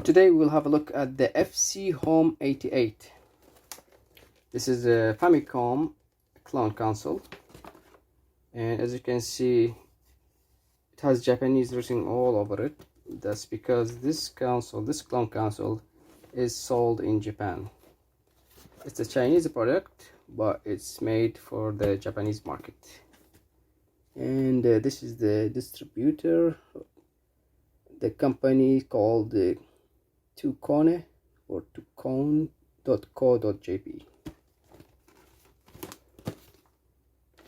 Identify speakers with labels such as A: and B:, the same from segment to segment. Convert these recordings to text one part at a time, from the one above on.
A: Today we'll have a look at the FC Home 88. This is a Famicom clone console, and as you can see it has Japanese written all over it. That's because this clone console is sold in Japan. It's a Chinese product, but it's made for the Japanese market. And this is the distributor. The company called Teardown or Teardown.co.jp.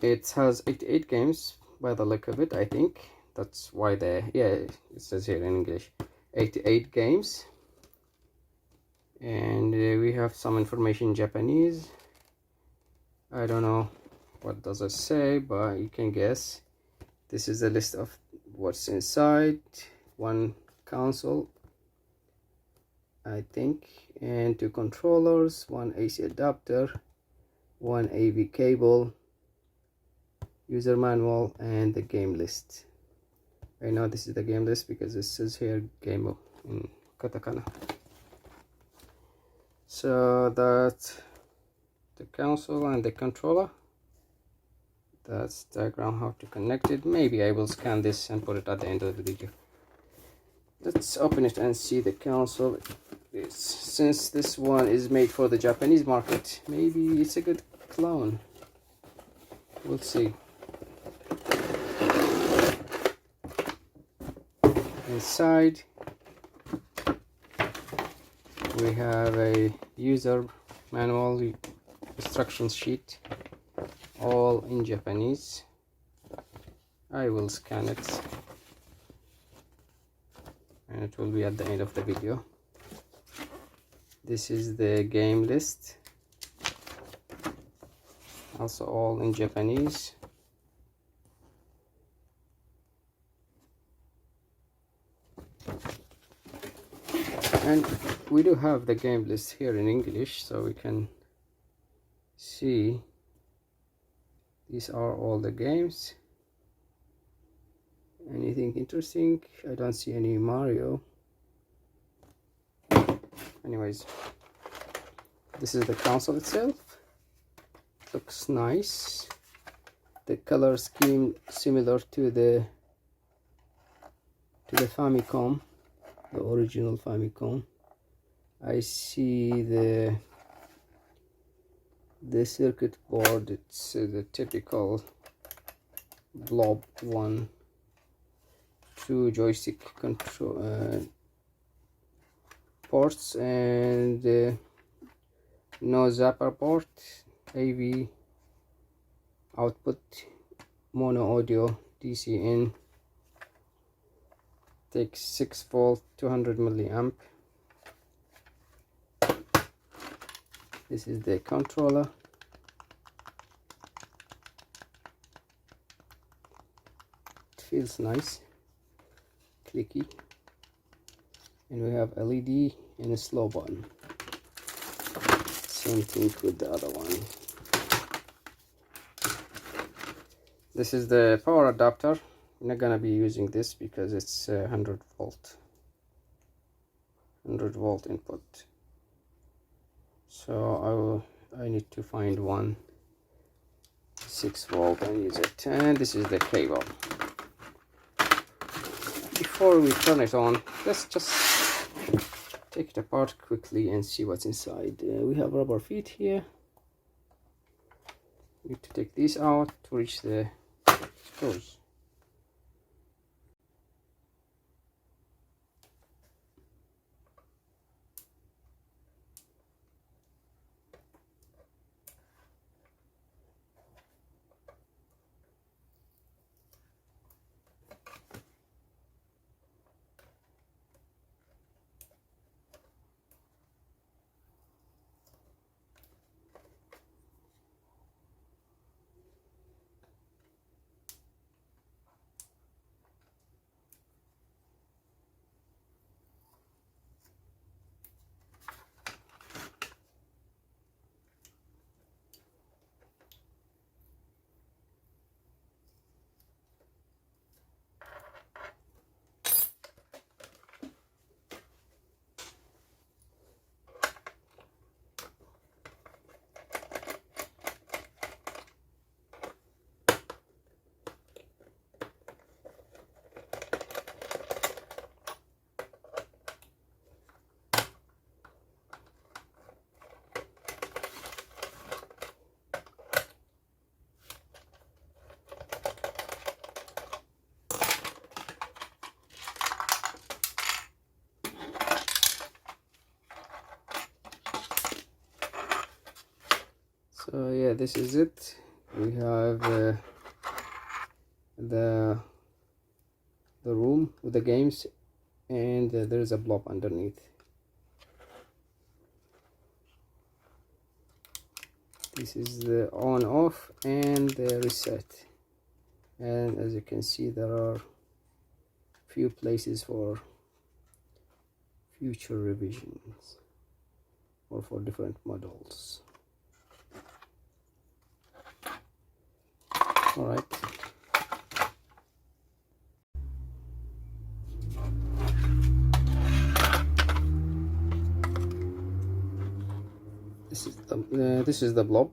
A: It has 88 games by the look of it. I think that's why it says here in English 88 games. And we have some information in Japanese. I don't know what does it say, but you can guess. This is a list of what's inside. One console, I think, and 2 controllers, 1 AC adapter, 1 AV cable, user manual, and the game list. I know this is the game list because it says here game in katakana. So that's the console and the controller. That's diagram how to connect it. Maybe I will scan this and put it at the end of the video. Let's open it and see the console. Since this one is made for the Japanese market, maybe it's a good clone. We'll see. Inside we have a user manual, instruction sheet, all in Japanese. I will scan it and it will be at the end of the video. This is the game list, also all in Japanese. And we do have the game list here in English, so we can see these are all the games. Anything interesting? I don't see any Mario. Anyways, this is the console itself. Looks nice. The color scheme similar to the Famicom, the original Famicom. I see the circuit board. It's the typical blob one. 2 joystick control ports, and no zapper port, AV output, mono audio, DC in, takes 6 volt, 200 milliamp. This is the controller. It feels nice, clicky, and we have LED and a slow button. Same thing with the other one. This is the power adapter. I'm not gonna be using this because it's 100 volt input, so I need to find one 6 volt and use it. And this is the cable. Before we turn it on, let's just take it apart quickly and see what's inside. We have rubber feet here. Need to take these out to reach the screws. yeah, this is it. We have the room with the games, and there is a blob underneath. This is the on off and the reset, and as you can see there are few places for future revisions or for different models. All right. This is the blob,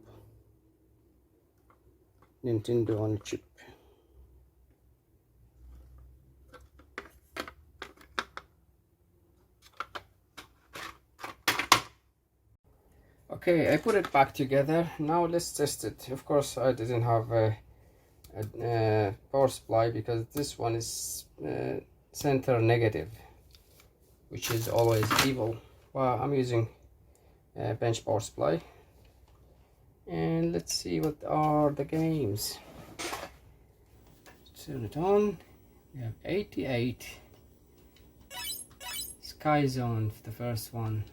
A: Nintendo on chip. Okay, I put it back together. Now let's test it. Of course, I didn't have a power supply because this one is center negative, which is always evil. Well, I'm using a bench power supply, and let's see what are the games. Turn it on. We have 88. Sky Zone, the first one.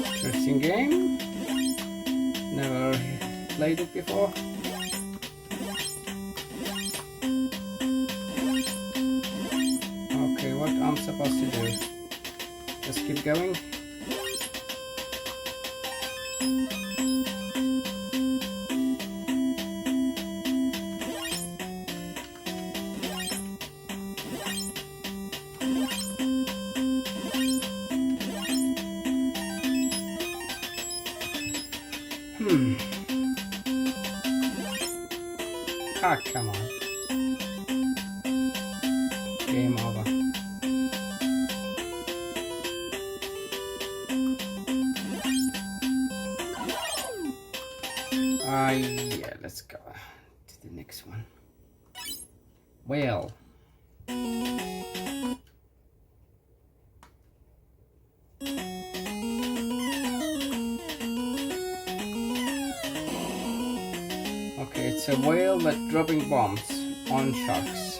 A: Interesting game. Never played it before. Okay, what I'm supposed to do? Just keep going. Ah, come on. Game over. Yeah, let's go to the next one. Well. Okay, it's a whale that's dropping bombs on sharks.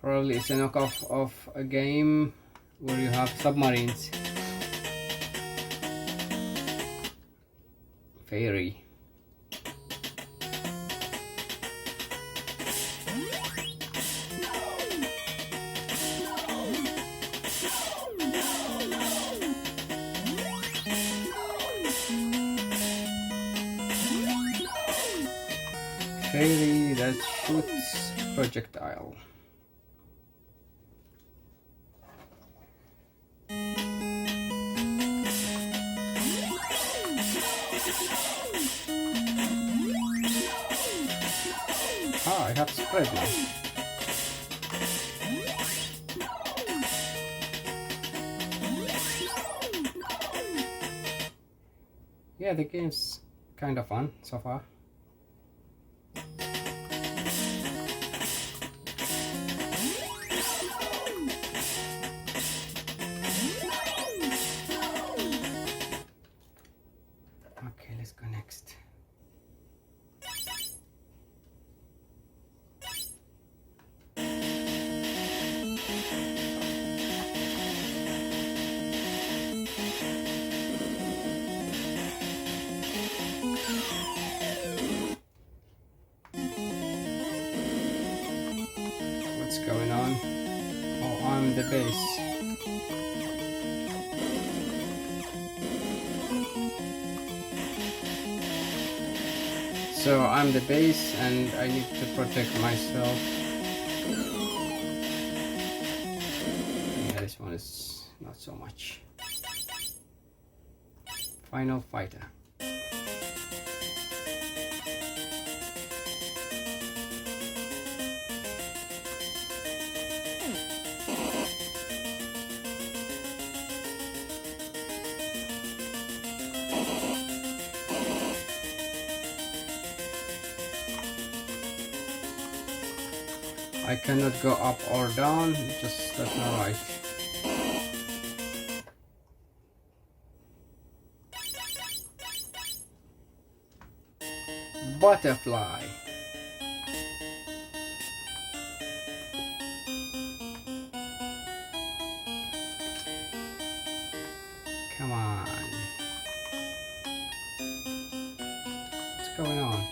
A: Probably it's a knockoff of a game where you have submarines. Fairy. Fairy that shoots projectile. Ah, I have spread now. Yeah, the game's kind of fun so far. Okay, let's go next. What's going on? Oh, I'm the base. So I'm the base and I need to protect myself. Yeah, this one is not so much. Final fighter. I cannot go up or down, just left and right. Butterfly. Come on. What's going on?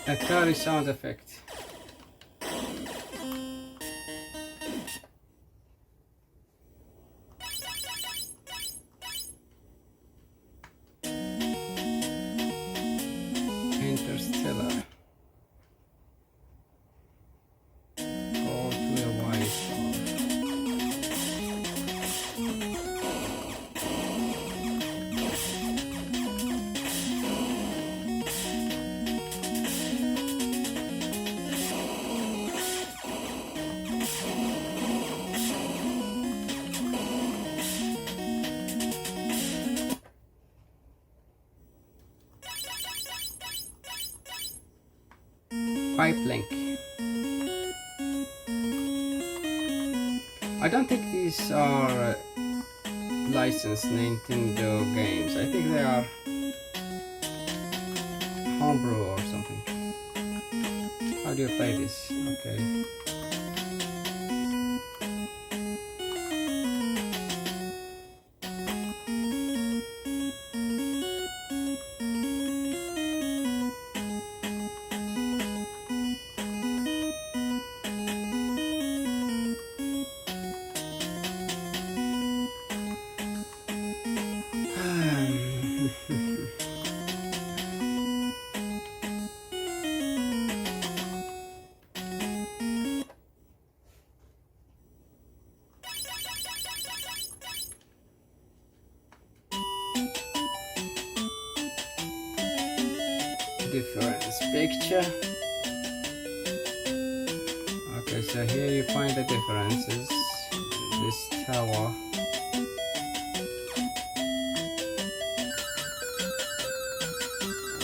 A: Atari sound effect. Interstellar. All to a wide shore. Pipe link. I don't think these are licensed Nintendo games. I think they are homebrew or something. How do you play this? Okay. Difference picture. Okay, so here you find the differences. This tower.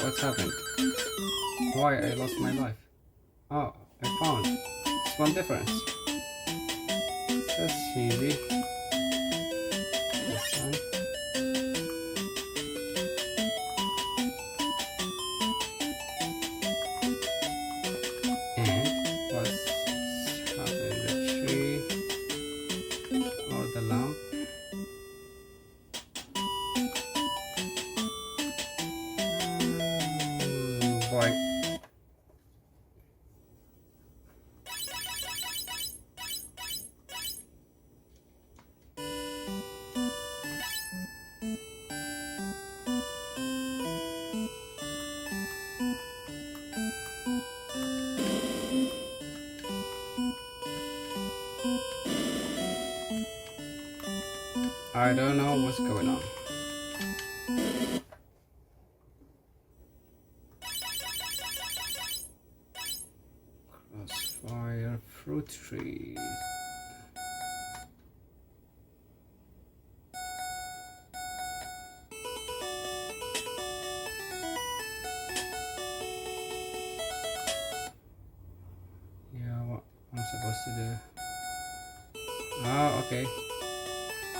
A: What's happened? Why I lost my life? Oh, I found. It's one difference. That's easy. This one. I don't know what's going on. Crossfire, fruit trees. Yeah, what I'm supposed to do? Oh, okay.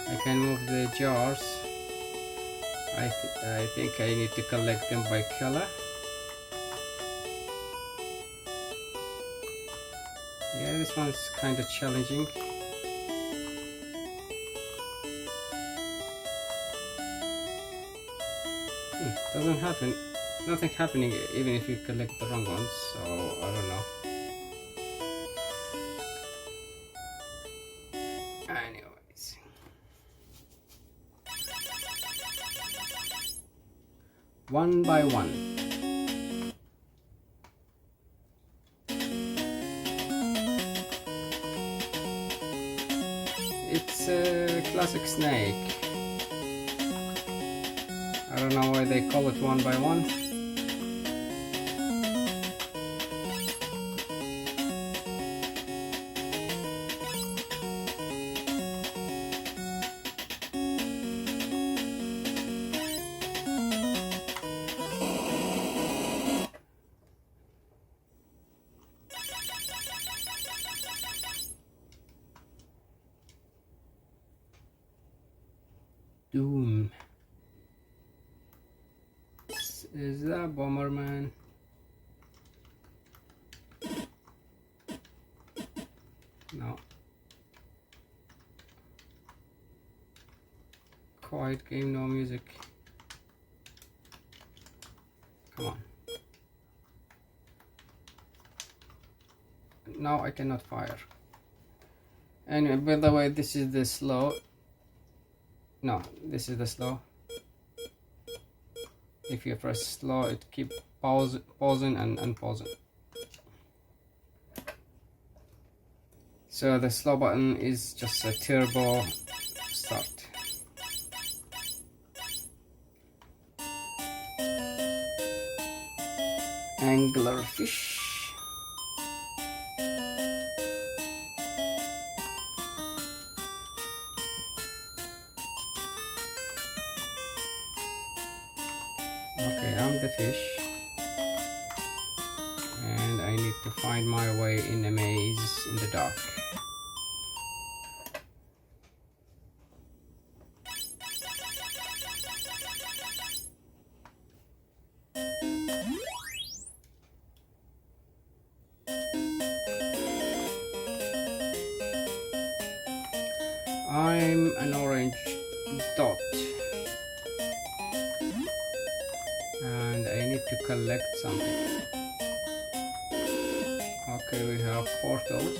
A: I can move the jars. I think I need to collect them by color. Yeah, this one's kind of challenging. Doesn't happen. Nothing happening even if you collect the wrong ones, so I don't know. Anyways. One by one. It's a classic snake. I don't know why they call it one by one. Doom. Is that Bomberman? No. Quiet game, no music. Come on. Now I cannot fire. Anyway, by the way, this is the slow. No, this is the slow. If you press slow, it keeps pausing and unpausing. So the slow button is just a turbo start. Anglerfish. Okay, I'm the fish, and I need to find my way in a maze in the dark. I'm an orange dot, and I need to collect something. Okay, we have portals.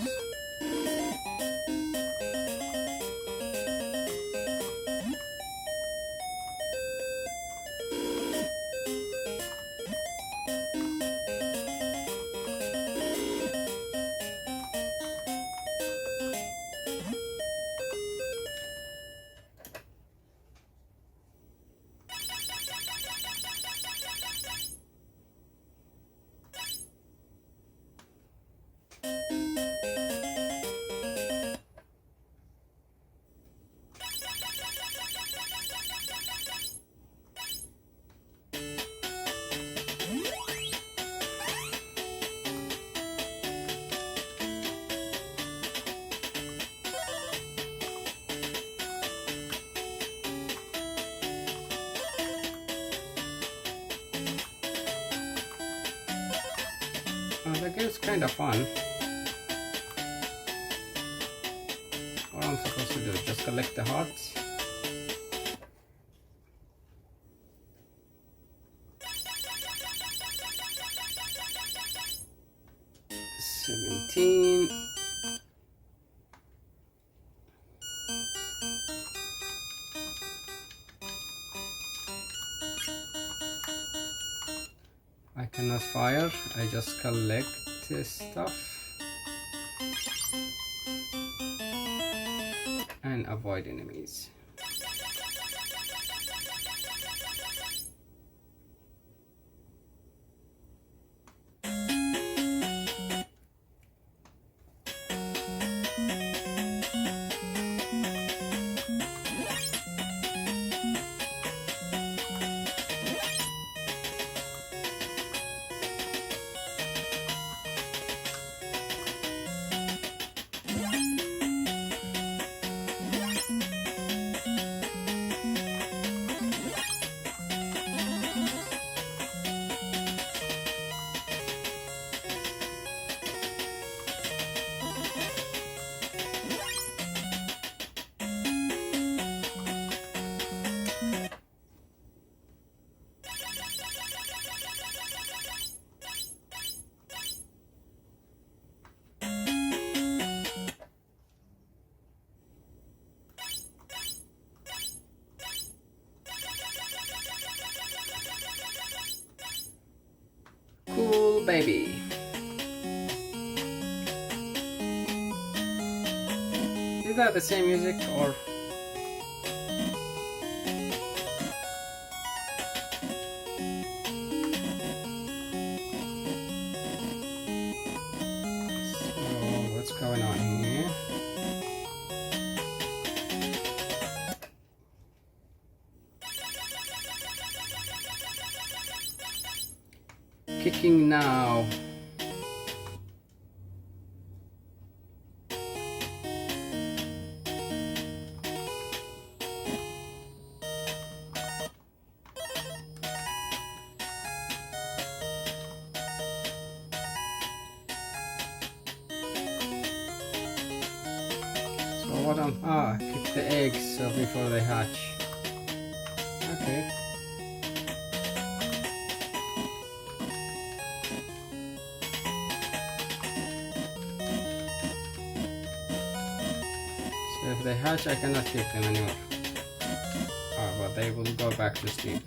A: The game's kind of fun. What I'm supposed to do is just collect the hearts. $17. I cannot fire, I just collect stuff and avoid enemies. Cool baby. Is that the same music or? So what's going on here? Kicking now. bottom. Ah, keep the eggs so before they hatch. Okay. So if they hatch, I cannot keep them anymore. Ah, but they will go back to sleep.